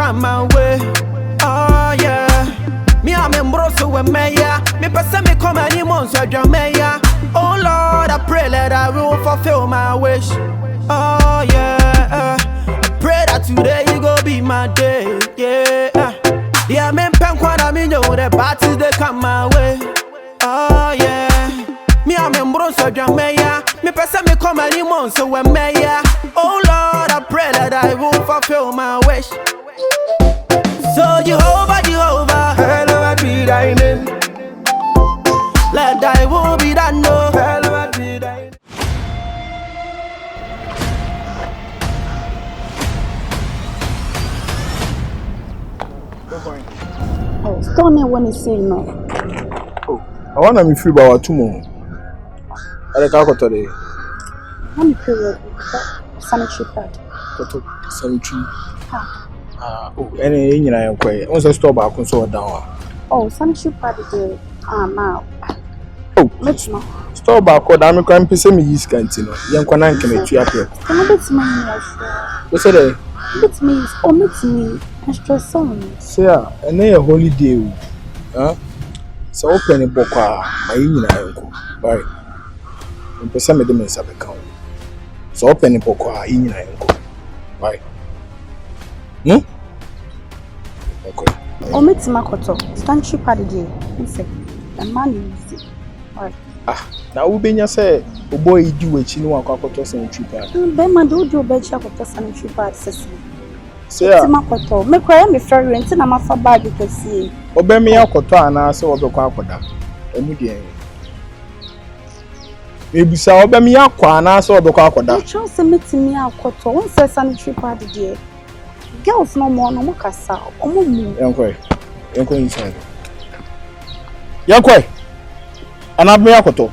come my way. Oh yeah. Me I'm in Broso with Maya. Me person me come any months with Jamaica. Oh Lord, I pray that I will fulfill my wish. Oh yeah. I pray that today you go be my day. Yeah. Yeah, me pen kwana me know the parties they come my way. Oh yeah. Me I'm in Broso Jamaica. Me person me come any months with Maya. Oh Lord, I pray that I will fulfill my wish. So Jehovah, hallowed be thy name. Let thy will be done, no. Hallowed be thy name. Oh, still me when you say no. Oh, I want to be free about tomorrow. I like how today. I'm period. Sanitary pad. Sanitary. Oh, any you know, quiet. Once I stop back, I saw down. Oh, sanitary pad is now. Oh, let's not. Stop back, or I'm going to say me is Scanty. Young Conan can make you up here. Can I bet me? What's it? Bet me, or meet me, extra song. Seer, and then a holiday. Huh? So open a book, my union uncle. Right. And for some of them is a account. So open a book, union uncle. Right. Okay. O meet Makoto, Stanchi Paddy. The man is right. Now we been say, oh boy, do a chino Makoto sanitary pad. Bema do betcha Makoto sanitary pad, says Seer Makoto, make where I'm referring to Namafa bag you can see. Obey me Makoto and I saw the Quakoda. Immediately. Maybe so obey me Aqua and I saw the Quakoda. Chose meeting me Makoto, one says sanitary pad, dear. Girls no more, no more cassa, or more. Young inside. Young and I've been Makoto.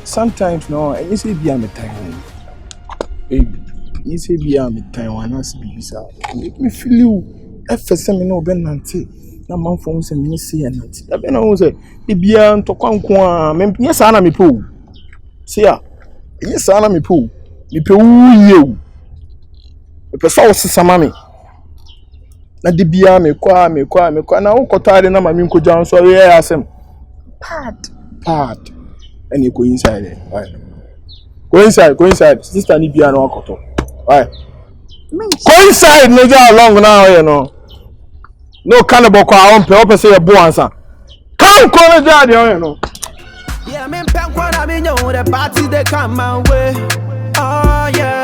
Sometimes no, and you say be a time. Baby, you say be a time when I speak. Make me feel you. If some no ben nanti, na man from some ministry and nanti. I been always say, be a to come. Yes, I am me pool. See ya. Yes, I am me pool. Me pool you. The person was samami. Na de bia me kwa na wo kotare na mami nko jan so ye asem pad and you go inside there right go inside sister ni bia na wakoto right go inside no ja long now you know no cannibal kwa on pe say e bo ansa come go no ja there you know yeah me pen kwa na me know the parties they come my way. Oh yeah.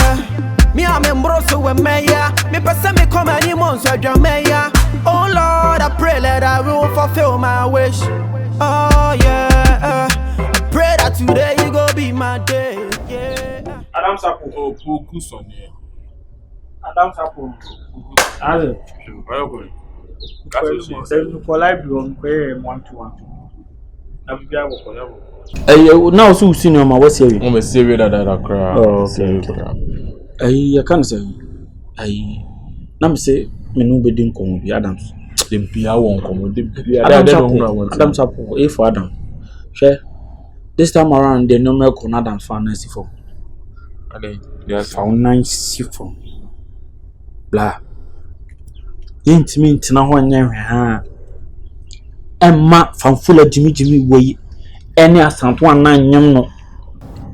Me I'm in Broso with Maya. Me person me come any months with Jamaica. Oh Lord, I pray that I will fulfill my wish. Oh yeah. I pray that today you go be my day. Yeah. Adam Sapo Opoku son here. Adam Sapo. Ale. Where go? Kasi for library on where 1-to-1. Na bibia wo ko level. Now so senior ma what's here? I'm a Seer that cry. Oh, okay. I can't say. Nam say me no be din komo bi Adams. Dem pia won komo dem pia Adam Sapo e for Adam. Share this time around the normal con Adams fan 94. Yes, found 94. Blah. Intimi ntina ho nya hwe ha. Emma fan full of Jimmy way. Any asanto anan nyem no.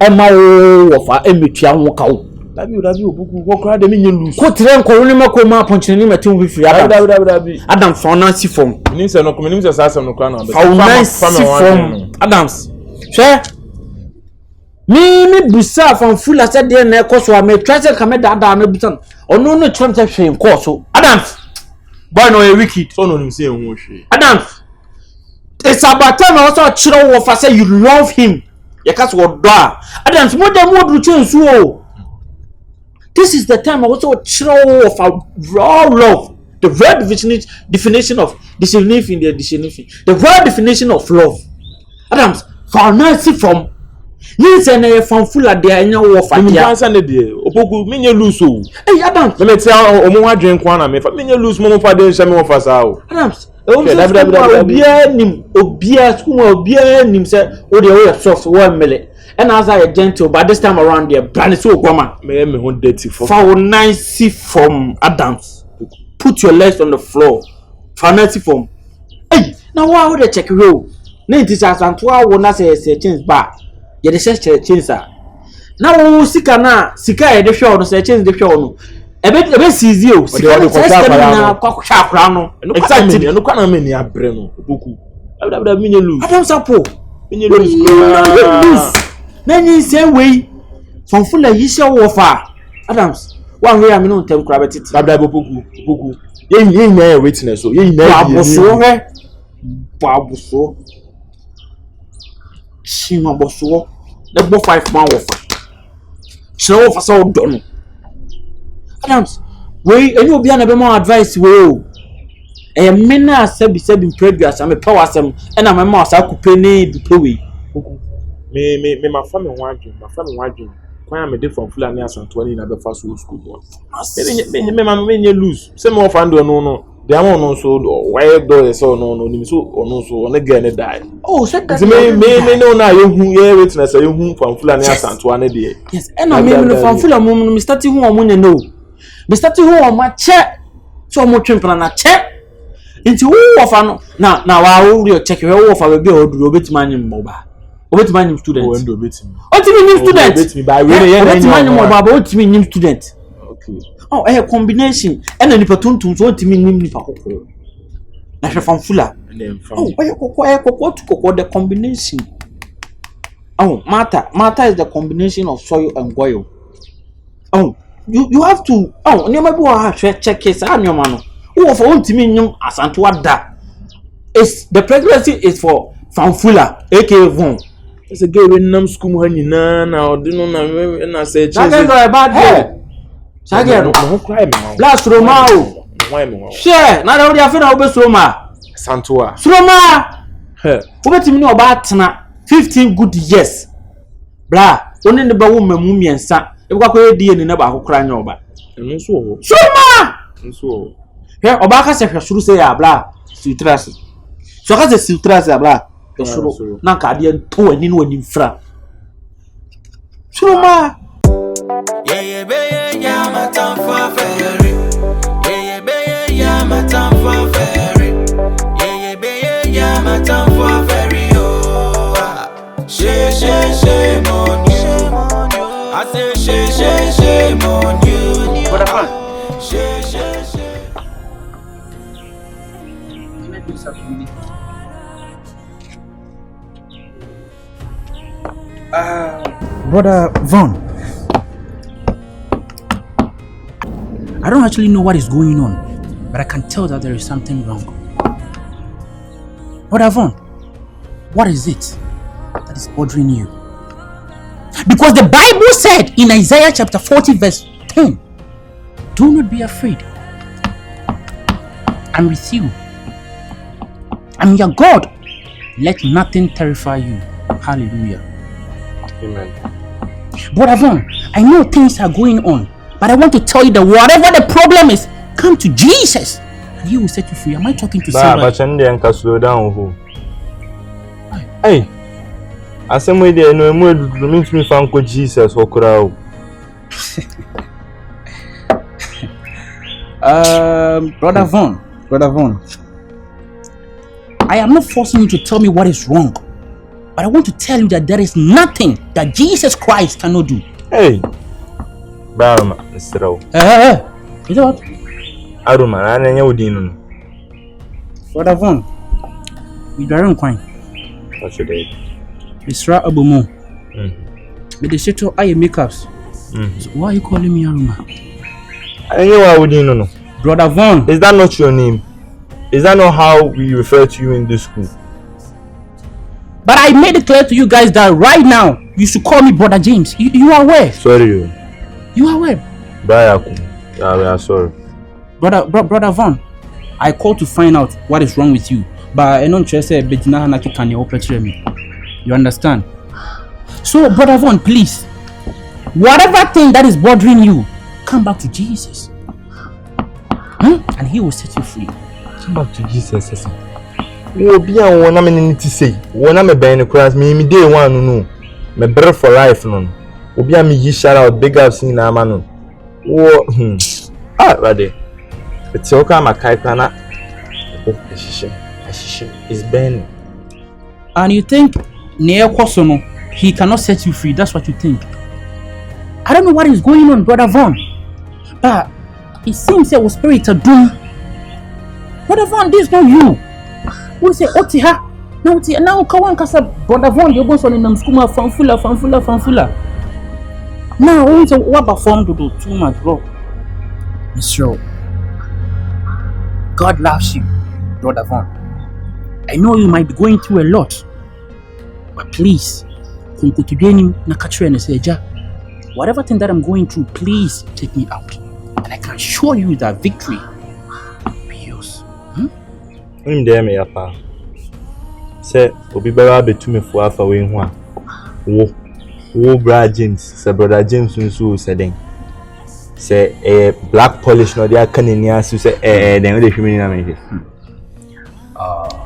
Emma wo fa emetua ho kawo. Dabi Opoku wo kra de me nya lose. Ko tire nko ni mako ma ponchene ni metem fi Dabi. Adam found nancy form. Nim se no ko nim se sasem no kra na. Found nancy form. Adams. Share. Me busa from full asset there na ekoso a me try say kameda da na busan. Ono no try say hwe nko so. Adams. Boy no a wicked. So no nim say enwo hwe. Adams. It's about time also chiro wo fa say you love him. You cast what do. Adams mo dem wo dru chensu o. This is the time also chiro of a raw love. The real definition of the real definition of love. Adams found nancy from you say na from full at there anya wo fa dia. Answer na there. Opoku me nya lose o. Hey Adams. Let me tell o mo wadwen kwa na me fa me nya lose mo fa de nhyame wo fa sa o. Adams. Obia nim say o de we soft 1 minute. And as I gentle, but this time around there, brand so woman. Me ho dirty for. Found nancy from Adams. put your legs on the floor. Fancy form. Hey, now why would they check you? No, it is as and 2 hours not say change back. Yet the search change. Now, Sika na Sika the show, no say change the show. A bit easy. Sika the cock crown. Exactly, no can many a breno. Opoku. I would have been lose. I don't support. Lose. Then you say way from full of you shall offer. Adams, 1 way I mean, don't tell gravity. Opoku. Ye may witness, so ye may Babuso. Shima Bosso. The both 5 man offer. Show for so done. Adams, we and you'll be an more advice. Will a mina said in previous. I'm a power some and I'm a mouse. I could pay the pay. Me, my family waging. Why am I different from Fulani and 20 in the fast school board? Maybe lose. Some more fun do no. They are no so why do so no so on again die. Oh, so that may know now you witness a young from Fulani and 20 yes, and I mean from Fulham, me starting home when no. Me starting home my check. So much and a check. Into who now I will check your offer will be or bit man mobile. What my name student? What do you mean student? What my name student? Okay. Oh, a combination. And then the platoon to what you mean nipa koko. Na from Fula. Oh, koko the combination. Oh, Mata is the combination of soil and oil. Oh, you have to. Oh, near my boy check case. I'm your man. Oh, for one team as Antoine. It's the pregnancy is for Fanfula, aka Von. It's a girl in Nam school when you now didn't know and I said, bad hair. Sagero, last Romao. Share, not only I feel over Soma. Santua. Soma. Who let me know about 15 good years. Blah, only the woman, mummy and son. If I could be in another who crying over. And so, Soma. And so, here, Obaka said, I should say, blah, Sutras. So, as a Sutras, blah. Nakadian to and in front. Soma. Yeah, my time for ferry. Yeah, my time for ferry. Yeah, my time for ferry. Oh, shame on you. I say shame on you. What happened? Brother Von, I don't actually know what is going on, but I can tell that there is something wrong. Brother Von, what is it that is bothering you? Because the Bible said in Isaiah chapter 40 verse 10, do not be afraid. I'm with you. I'm your God. Let nothing terrify you. Hallelujah. Amen. Brother Von, I know things are going on, but I want to tell you that whatever the problem is, come to Jesus and He will set you free. Am I talking to somebody? But I can slow down. Hey, I say me there no more means me fan ko Jesus or crowd. Brother Von, I am not forcing you to tell me what is wrong, but I want to tell you that there is nothing that Jesus Christ cannot do. Hey, Aroma, Mr. You know what? Aroma, I know you. Brother Von, you are quite. What's your day? Mr. Abomo. But the shit I makeups. So why are you calling me Aroma? I know I wouldn't know. Brother Von. Is that not your name? Is that not how we refer to you in this school? But I made it clear to you guys that right now you should call me Brother James. You are aware? Sorry. You are aware? Yeah, we are sorry. Brother Von, I called to find out what is wrong with you. But I don't trust you. You understand? So, Brother Von, please, whatever thing that is bothering you, come back to Jesus. And He will set you free. Come back to Jesus. Will be a one I'm in to say. When I'm a band across me, day one, no. My brother for life, no. Will be a me shout out big up seen a man. Oh, ready. It's okay, my kaikana. It's burning. And you think near Kosono, he cannot set you free? That's what you think. I don't know what is going on, Brother Vaughn, but it seems there was spirit of doom. Brother Vaughn, this is not you. We say Otiha. Now Kawan Kasa, Brother Vaughn, you're going to Namskuma, Fanfula. Now, we say what about form to do too much, bro? Monsieur, God loves you, Brother Vaughn. I know you might be going through a lot, but please, whatever thing that I'm going through, please take me out. And I can assure you that victory will be yours. Say, Obi Baba betumi for afa we ho a. Wo bra James, say brother James nso said say black polish no dey aka nani asu say den we dey hwemi na me.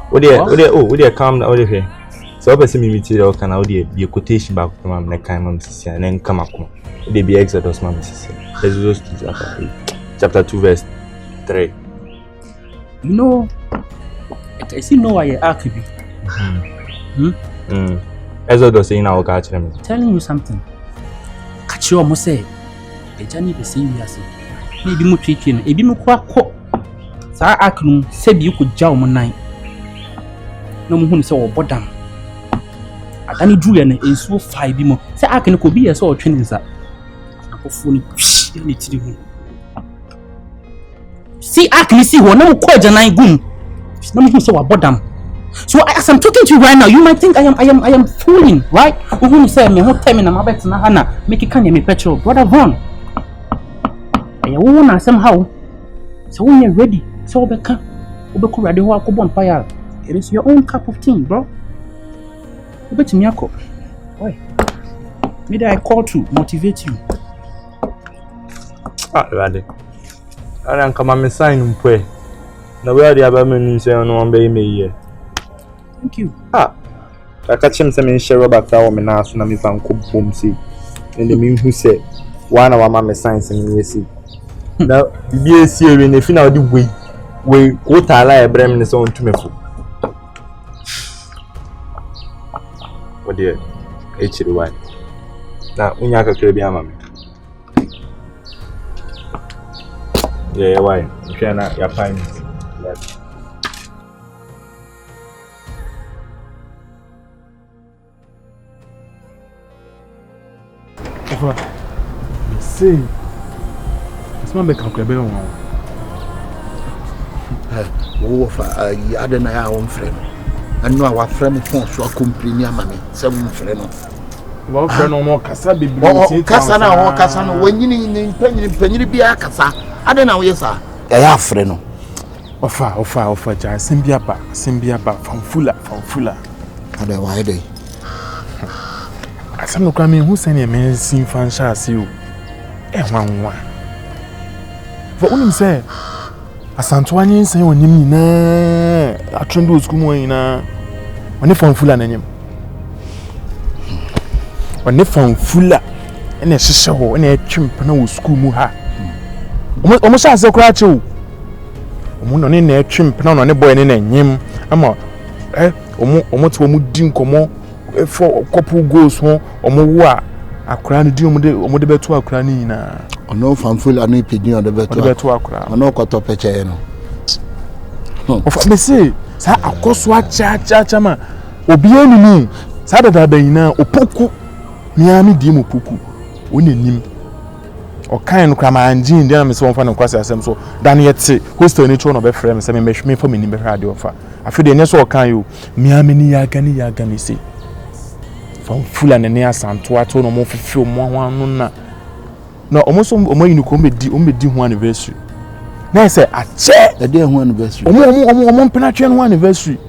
What dey calm down, what dey. So person me meet you can how dey be quotation back from am na kan mam sisi and then come akoma. Dey be Exodus mam sisi. Exodus chapter 2 verse 3. You know, I see no I Akabe. Exodus saying now catch them. Telling you something. Catch you almost say the journey the same year. Maybe mu chicken, ebi mu kwa ko. Sa akunu said you could jaw monai. No mu say obodam. Adani drew and ensuo 5 bi mo. Say akunu ko bi so twin sa. Akofo ni ni tiri hu. See akunu see wo na mu ko janan gum. Na mu say obodam. So as I'm talking to you right now, you might think I am fooling, right? Who say me who tell me na mabet na hana make it can me petrol, Brother Vaughn. I wanna somehow. So when you're ready, so Obeka ready ho akobon fire. It is your own cup of tea, bro. Obeti me akọ. Why? Maybe I call to motivate you. Ready. I don't come and sign mpo. Na we are the abamenu say no one be me here. Thank you. I catch him some share rubber flower me now so na me fan ko bom see. And the me who say one of my science and me see. Now be Seer we na fi na the way what ala e brem ne so ntumi fo. What dear? H why? Na unya kakra bi ama me. Yeah, why? If na ya fine. Say, it's not make a crab. Oh, I don't know our own friend. I know our friend phone so complete near mammy. Some friend. Well, friend, no more Casabi. Cassana or Cassano, when you need penny be a cassa. I don't know, yes, sir. I have friend. Offer, Simbiaba, from Fuller. How do I day? Some no coming who send a man sing fan shall see you. One. For only say, a Santuanian say on him, a tremble school in a when they found Fuller name. When they found Fuller and a show and a chimp school muha. Almost as a cratch you. On in a chimp, on a boy in a name. I'm almost one didn't come for couple goes home or more. A crown do the better crown in a no fanful and no pigeon on the better crown. No cut up a chain. Of me say, Sir, a course what chama. Obiani, Saturday day now, Opoku, Miami Dimo Puku, winning him. Or kind crama and gin, then I'm so fun of class as so. Dan yet say, who's the nature of a friend, and mesh me for me in the radio offer. I feel the next or can you, Miami Yagani say. From full and near Santua, no more for one. No, almost you come di one anniversary. Now I say, I check the day one anniversary. Penetration one anniversary.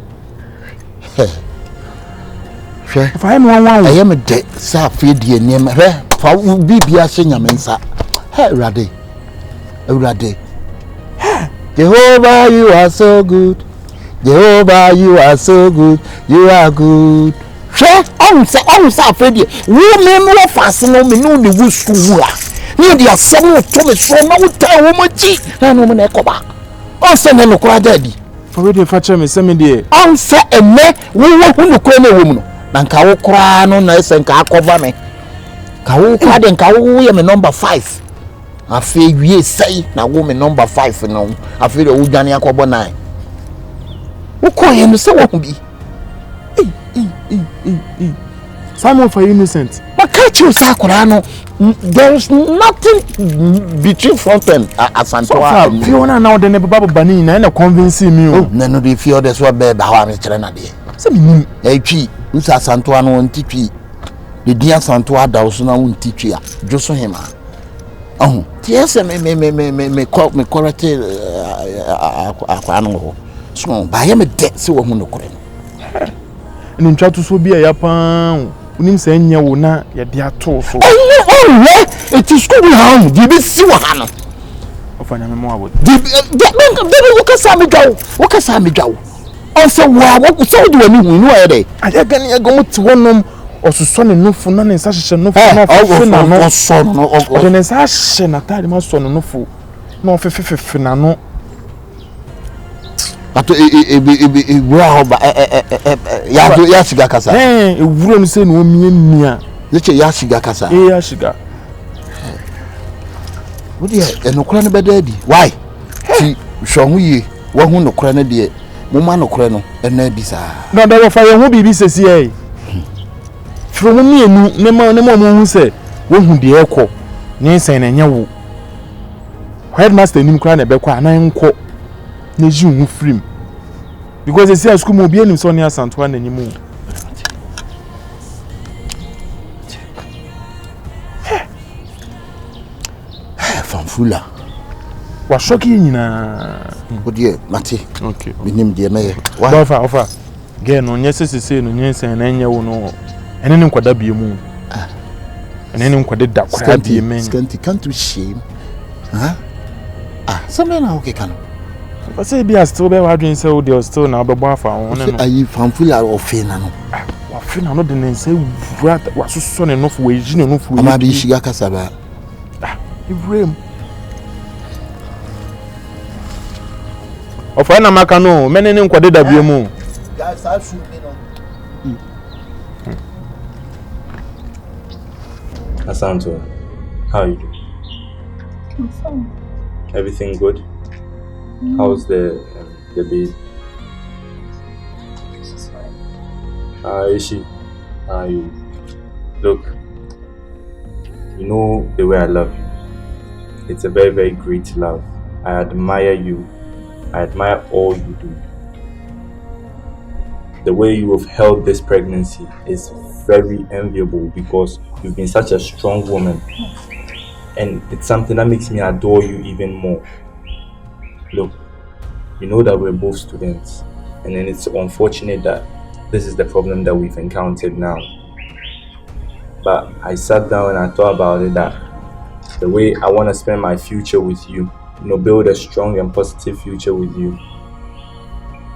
If I am one, I am a dead, sir, feed the name, for be a singer, mensa. Hey, Raddy. Jehovah, you are so good. Jehovah, you are so good. You are good. On say afraid we me fasten me no the school. Ni dia some to me so na we tell wo maji na no me na ekoba. On say no kura daddy. For we dey fache me say me dey. On say ene wo no kura na wo mu no. Na nka wo kura no na ese nka akova me. Ka wo kura de nka wo ye me number 5. Afi wie sei na wo me number 5 no. Afi de wo dwane akobo 9. Wo ko ye no se wo bi. Simon for innocent. But can't you say Kurano? There is nothing between front and Asantua. So far, Fiona now the never Baba Bani na convince me. Oh, none of the fear that's what bed how I'm trying to do. Say me Chi, who's a Santua no teach. The dear Santua Dawsona won't teach you. Just so him. Oh, yes, me correct Aquano. So, by him a debt so who no correct. And in try to so be a yapan. Unim say nya wo na ye de ato so. Oh, it is school home. Di be si wo ha no. Ofanya me mo abo. Di wo ka sa me dwawo. Wo ka sa me dwawo. On say wo so do ani hu no e dey. Aya ga ne go muti wonom osuso ne nufu na ne nsa hye nufu na ofu na no so no o ne nsa hye na tade ma so no nufu na ofefefefe na no. Ato bra ba ya shiga kasa ewuro mi se no mia leche ya shiga kasa ya shiga wodi enokora ne bedadi why ti hwo ye wo hu nokora ne de mo ma nokora no ena di sa no da wo fa ye hu bibi sesi e from mi enu ne ma mo hu se wo hu de ekọ ne nsen na nya wo headmaster nim kra na be kwa anan nko na ji hu free because they say school mo bi enim so ne asantoa na nyimu fanfula wa shoki nyina odie mate okay binim de meye wa ofa ge no nye sesese no nye nsen na nya wo no ene ne nkwada bie mu ene ne nkwada da kwa bie men Scanty can't you shame some na okay kan I say be still be wadwin say o dey still na obebo afa won ne no ayi fanfula ofina no wa fina no de ne say wura wa soso ne no fo we ji ne no fo ama bi shiga kasaba Ibrahim ofa na maka no mene ne nkwade da bie mu guys I shoot me no Asanto, how are you? I'm fine. Everything good? How's the baby? She's fine. How is she? How are you? Look, you know the way I love you. It's a very, very great love. I admire you. I admire all you do. The way you have held this pregnancy is very enviable because you've been such a strong woman. And it's something that makes me adore you even more. Look, you know that we're both students, and then it's unfortunate that this is the problem that we've encountered now. But I sat down and I thought about it, that the way I want to spend my future with you, build a strong and positive future with you,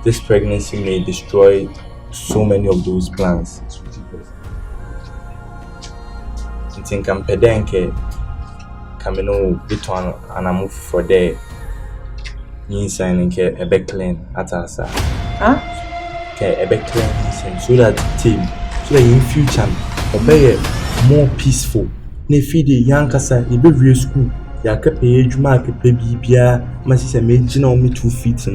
this pregnancy may destroy so many of those plans. I think I'm pedantic. Kamino biton and I move for there. Insan nke ebe clean atasa. Ke ebe clean insan so that in future obey more peaceful. Ne feed the young kasa ebe real school. Ya kepe ejuma kepe bibia masisa meji na omi 2 feet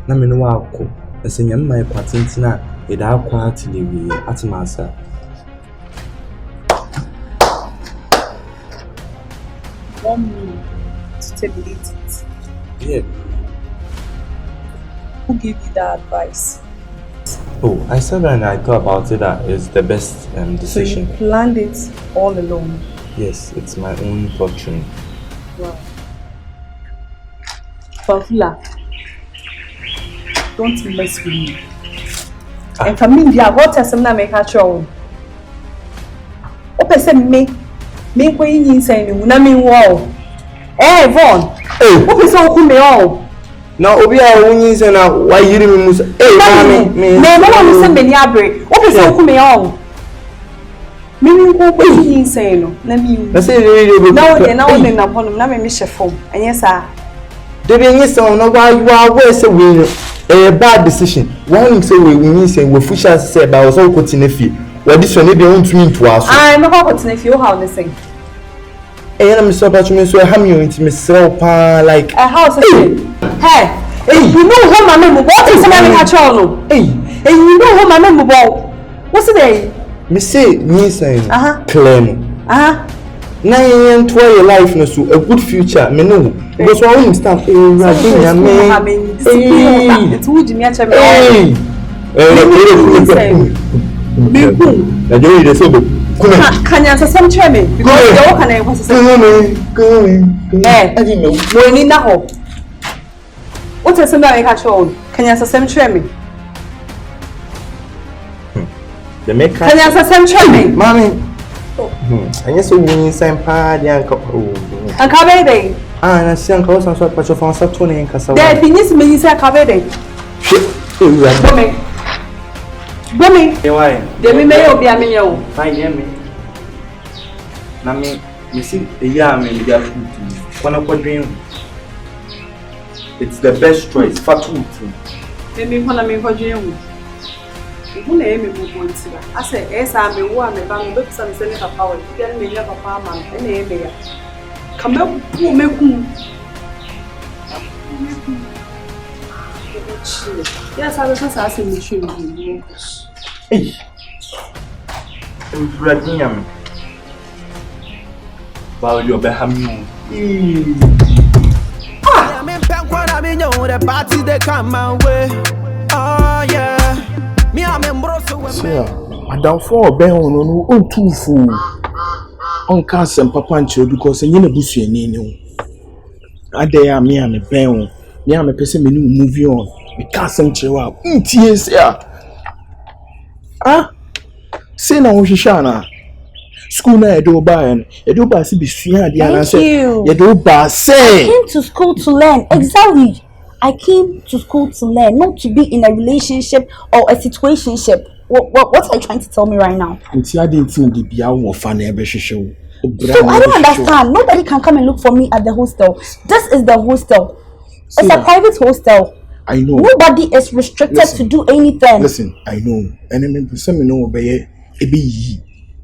na me no akọ. Ese nyam mai kwatenti na e da akọ atiliwi atmasa. Want me to terminate it? Yeah. Who gave you that advice? Oh, I said that and I thought about it, that is the best decision. So you planned it all alone? Yes, it's my own fortune. Wow. Fanfula, don't mess with me. And for me, what has some make her show? Open me going inside, na me wow. Eh, Von. Open so cool me all. Now, Obi, I won't use na why you didn't move. Me, no one send me abre. Open so cool me all. Me going inside, no. Na me. I say, Now then, na upon na me chef form. And yes, sir. They be any sound no why you are where say we a bad decision. One say we need say we fish as say by us all continue fee. What this one they want to into us. I'm not continue feel how they sing. Eh na me so about me so ham you into me sell pa like A house hey, you know how my name what is my name actual no. Hey, you know how my name about. What's the day? me say me say clear. Na yen to your life no so a good future me know because one will start radin me it's would me acha me na do you say can you answer some treme because you can I was say mo ni na ho what is somebody catch on can you answer some treme the make can you answer some treme mommy anya so win sign pa dia anka Akabenezer na si anka o san so pa cho fa sa to ne nka sa there finish me say Akabenezer Bomi. Why? De mi me obi amenya o. Fine me. Na me see a year me dia food. Kwana kwadwen. It's the best choice for food. Me kwana me kwadwen o. Ibu na eme mo bontira. Ase esa me wo ame ba me be pisa me se ne papa wo. Bia me ya papa ama me na eme ya. Kame ku me ku. Yes, I was just asking you. Hey. Radin Bao yo be hamu. I mean, the party they come my way. Oh yeah. Me I'm embroso. Seer, madam for ben no on too fool. On castle papa nche because you na busu eni ni. Ade me am ben. Me am person me move on. Me castle nche wa. Ntie seer. Say na wohwehwa na. School na edo ba en. Edo ba si bisua ade ana say. Edo ba say. I came to school to learn. Exactly. I came to school to learn, not to be in a relationship or a situationship. What are you trying to tell me right now? So I don't understand. Nobody can come and look for me at the hostel. This is the hostel. It's a private hostel. I know. Nobody is restricted to do anything. Listen, I know. And I mean,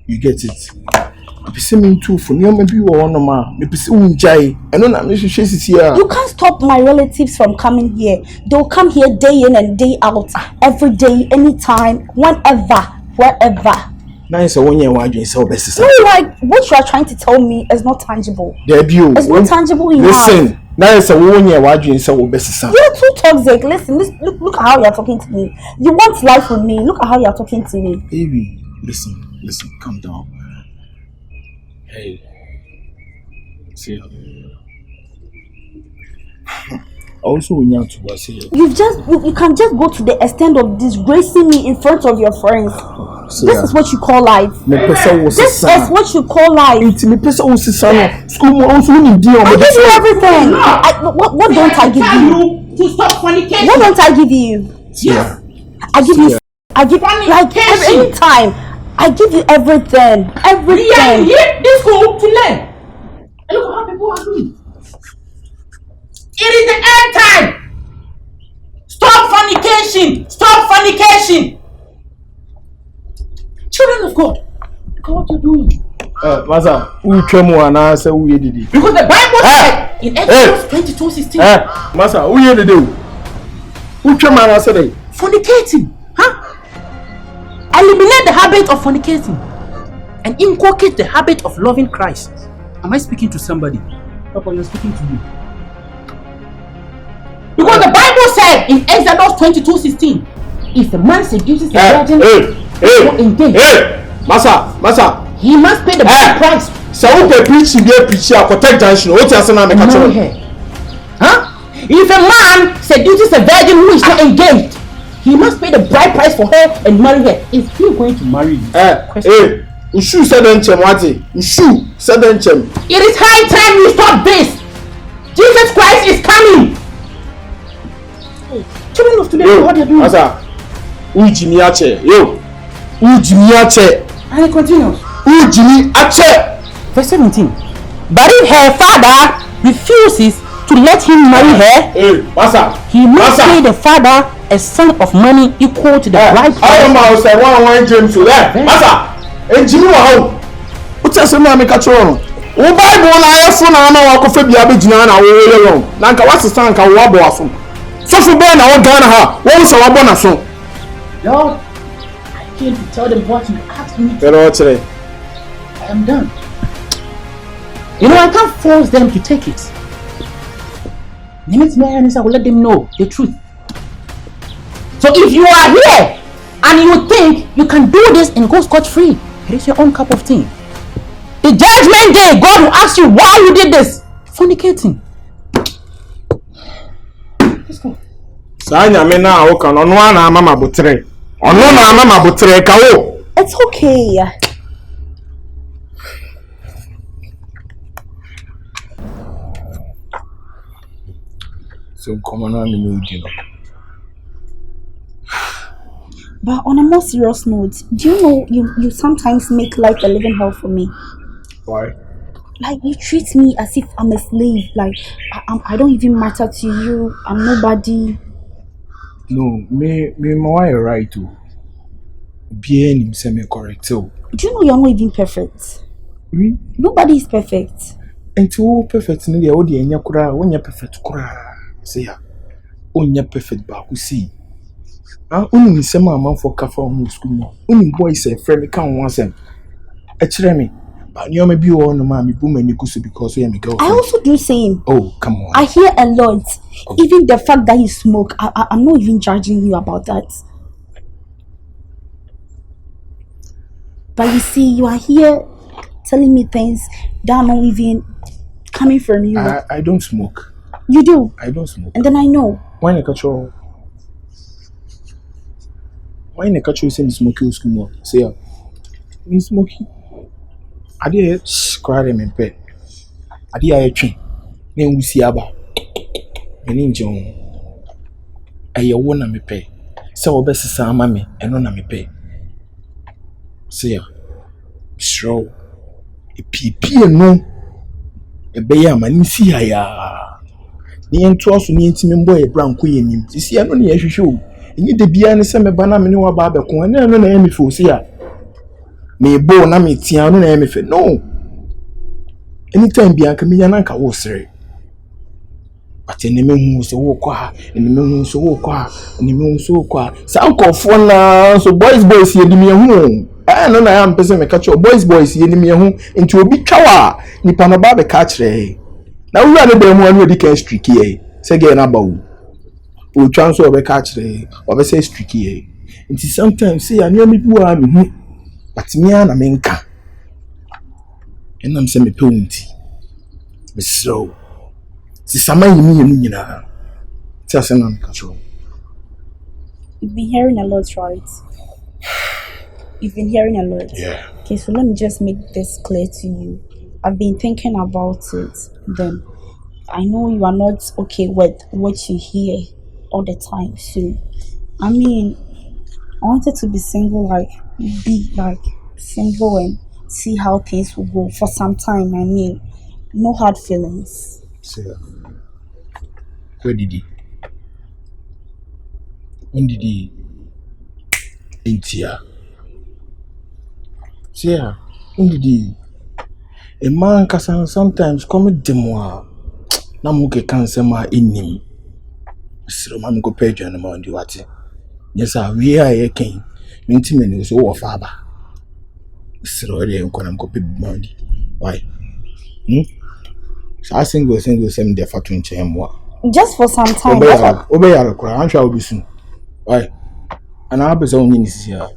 you get it. You can't stop my relatives from coming here. They'll come here day in and day out, every day, anytime, whenever, wherever. Nice, so like what you are trying to tell me is not tangible. It's not tangible enough. Listen, nice, so you're too toxic. Listen, look at how you're talking to me. You want life with me. Look at how you're talking to me. Baby, listen, calm down. Hey, see also we need to say you can just go to the extent of disgracing me in front of your friends. This is what you call life. This is what you call life. I give you everything. What don't I give you? To stop fornication. What don't I give you? Yeah. I give you like every time. I give you everything. Everything. We are here this school to learn. And look at how people are doing. It is the end time. Stop fornication. Stop fornication. Children of God, look at what you're doing. Master, who came on and say who did it? Because the Bible said in Exodus 22:16. Master, who did it? Who came on and said fornicating? Eliminate the habit of fornicating and inculcate the habit of loving Christ. Am I speaking to somebody? Papa, you're speaking to me. Because the Bible said in Exodus 22:16, if a man seduces a virgin, Master, he must pay the price. So who can preach a protect junction? What you saying? If a man seduces a virgin who is not engaged, he must pay the bride price for her and marry her. Is he going to marry you? Ushu said Ushu said it is high time you stop this. Jesus Christ is coming. Children of today, what are you doing? And it continues. Verse 17. But if her father refuses, to let him marry her? Hey, Masa. He must pay the father a sum of money equal to the bride. Aroma say one James to there. Masa. Enjini wa ho. Uche se ma me ka choro. Wo Bible na ayefo na na wa kofa bia be gina na wo yele ron. Na nka wasesa nka wo abo aso. Sofu be na wo Ghana ha. Wo so wa bo na so. Lord, I came to tell them what you asked me to. Pero chere. I am done. You know, I can't force them to take it. I will let them know the truth. So if you are here and you think you can do this and go scot-free, it is your own cup of tea. The judgment day, God will ask you why you did this. Fornicating. Let's go. Sanya me na o kan ono na mama botre. Ono na mama botre ka wo. It's okay. So come on me no you know. But on a more serious note, do you know you sometimes make life a living hell for me? Why? Like you treat me as if I'm a slave. Like I don't even matter to you. I'm nobody. No, me why right to be any semi correct so. Do you know you're not even perfect? Oui. Nobody is perfect. And to perfect no dey odi enya kura, wonya perfect kura. Say ya. Onya perfect ba ku see. Ah, unu nsem amanfo kafa ho school mo. Unu boys e friend kan ho asem. E kire me. Ba nyoma bi wo no ma me bu mani kusu because we am girl. I also do same. Oh, come on. I hear a lot. Oh. Even the fact that you smoke, I'm not even judging you about that. But you see, you are here telling me things that are not even coming from you. I don't smoke. You do? I don't smoke. And then I know. Why you catch you say me smoking school more? Say me smoking. I did cry me pet. I did a train. Then we see aba. Meaning John. I won't me pay. So best sa mama and on me pay. Say sure. A PP no. A bear man see ya. Ni entu aso ni ntimi mbo e branko yenim. Sisi ya no ne yehwehwe o. Enyi de bia ne se me bana me ne wa ba abeko. Ne no na yemi fo si ya. Me bo na me tia no na yemi fe. No. Anytime bia ka me ya na ka wo sere. But ene me hu so wo kwa, ene me hu so wo kwa, ene me hu so kwa. Sa nkofo na so boys ye di me hu. No na ya mpese me ka cho boys ye di me hu. Nti obi twawa nipa no ba be ka kire. Na wura ne dem anu edi kan streak here. Say get na bawo. O twan so obe ka kire, obe say streak here. Nti sometimes say anu me bi wa me hu. But me na me nka. Enam say me pe wunti. Be slow. Si sama yimi yenu nyina. Ti ase na me ka cho. You've been hearing a lot, right? You've been hearing a lot. Yeah. Okay, so let me just make this clear to you. I've been thinking about it. Then I know you are not okay with what you hear all the time. So I mean, I wanted to be single, single and see how things will go for some time. I mean, no hard feelings. Say where did he? When did he? Intia. Say when did he? A man can sometimes come demoa. Na muke cancer ma inim. So man go page on the Monday what? Yes, we are a king. Mintimini was over father. So I didn't go pay Monday. Why? So I single same there for 20 more. Just for some time. Obey our cry, I'm sure I'll be soon. Why? And I'll be so in this year.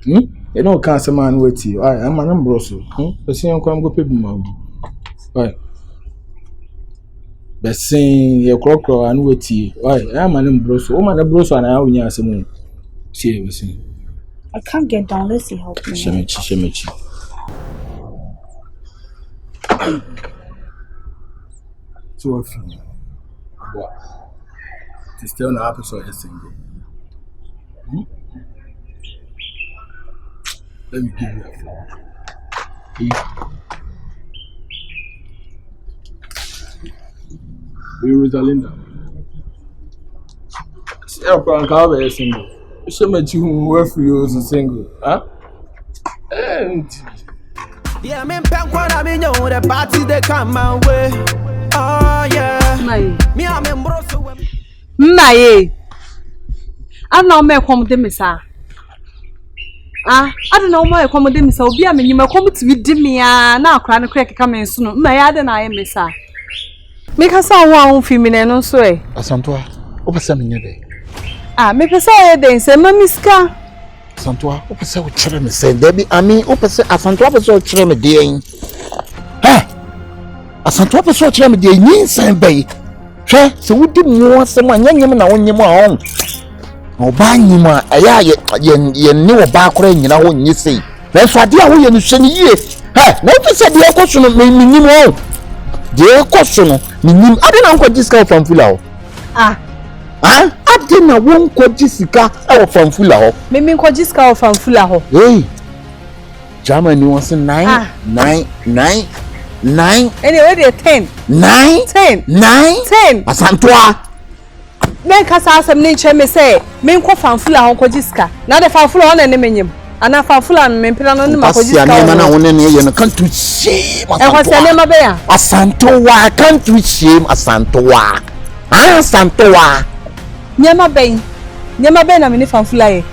You know, cancer man wait you. I'm an ambroso. But see, I'm going to go pay Monday. Why? But saying your crock and wait you. Why? I'm an ambroso. Oh, man, a broso and I will hear some. See, I can't get down. Let's see how. Shemichi. So if what? It's still not happy so single. Let me give you a flower. Rosalinda. Yeah, Frank, I'll be single. Show me you work for you as a single, huh? Yeah, me pen I mean you the party they come my way. Oh yeah. Me I'm in Brussels. Mmaye. I don't know me come de me sa. I don't know why come de me sa obi a me nyima come to be di me a na akra ne kra keka me nso no. Mmaye ade na aye me sa. Me ka sa wo a wo fi me ne no so e. Asantoa, o pese me nyebe. Me pese o de nse ma miska. Asantoa, o pese o kire me se debi ami o pese Asantoa pese o kire me de yin. Asantoa pese o kire me de yin san bai. Hwe se wudi mu asem anyanyem na wonyem a on. Oba nyima aya ye ni oba akora nyina ho nyi sei. Na so ade a wo ye no hwe ni yie. Na o pese de ekoso no me nyim o. De ekoso no me nyim ade na nko discount from full o. Ade na won kwaji sika e fanfula ho. Me kwaji sika o fanfula ho. Germany was 9. Anyway, they 10. 10. Asantoa. Men kasa asem ne nche me say, men kwa fanfula ho kwaji sika. Na de fanfula ho na ne menyem. Ana fanfula no mempira no ne makwaji sika. Asia na won ne ye no can't to shame. Asantoa be ya. Asantoa can't to shame Asantoa. Asantoa. Nyama ben na me ne fanfula ye.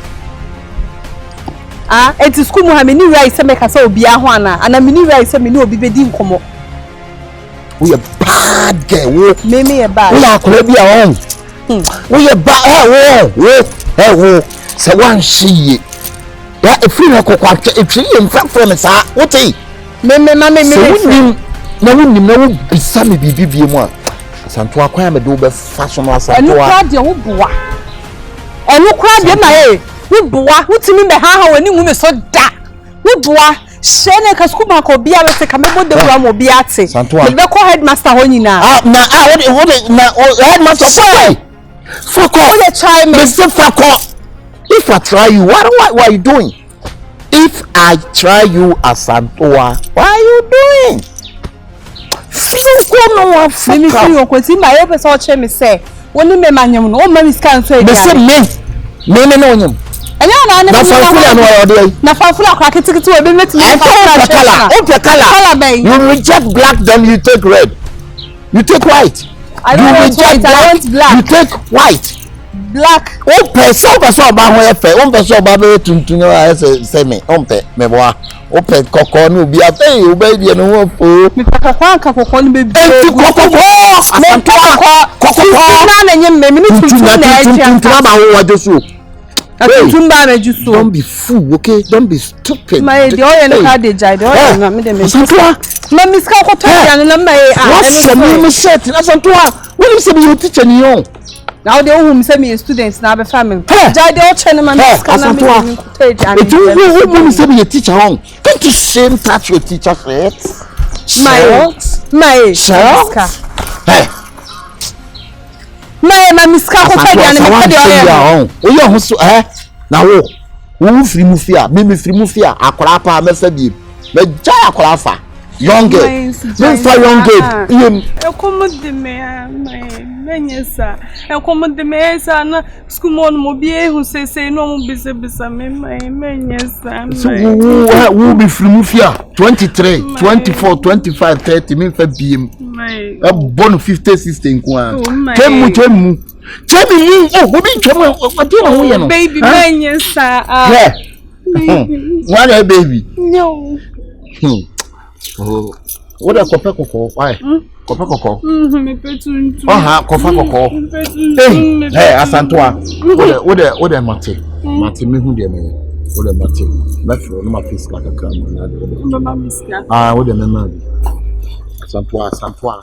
Eti school mu ha me ni right se me kasa obi a ho ana me ni right se me ni obi bedi nkomo. We a bad girl. Me a bad. We are akora bi a on. We a bad wo. Se wan hye. Ya efiri na kokwa etwi ye mfafro me sa. Wote. Me. Na wonim na wo bisa me bibibie mu a. Santoa kwa me do be fashion no Santoa. Enu kwa de wo boa. Enu kwa de na wo boa, wutimi be ha wani hu me so da. Wo boa, shene ka school ma ko bia be se ka me bode wura mo bia ate. Me be ko headmaster ho nyina. What na headmaster boy. Fuck off. You try me. Mr. Fuck off. If I try you, what are you doing? If I try you as Santoa, what are you doing? No one fuck me see you kwenti ma ye pese o che me say woni me manyem no o ma mi scan so e me say me no onyem anya na ne fanfula no o dey na fanfula kwa kitikiti we be metimi color you reject black then you take red, you take white. I don't want white, I want black. You take white. Black. O person ba ho e fe o person ba be tuntun o se me o pe me boa o pe kokko no bi afi o ba die no ho fo mi pakakwa nka kokko no be bi kokko na na nyem me mi tuntun na e tuntun ba ho wa josu tuntun ba na josu. Don't be fool, okay? Don't be stupid. My the oil no ka dey jai the oil na me dey me ma mi ska ko to ya no na me what's your name set na Santoa when you say you teacher ni on. Now they who say me students na be family. Jai dey o chene ma miska na me to e jai. You say me teacher on. Can't you shame touch your teacher feet? My miska. My miska ko fa dia na me de o. O yo ho so na wo free mu fia, me free mu fia akora pa me fa bi. Me jai akora fa. Young girl. Me fa young girl. E como de me menyesa. E como de me esa na school mo bi e hu se no mo bisa me menyesa. So wo be free mu fia 23, 24, 25, 30 me fa bi em. E bon 50 60 nko a. Twemu. Chemi wo bi twemu odi na wo ye no. Baby menyesa. What baby? No. What a copper cocoa? Why? Copper cocoa. Me petuntu. Copper cocoa. Hey, Asantoa. What a mate. Mate me who dey me. What a mate. Left for my face like a camera. Mama miska. What a memory. Asantoa.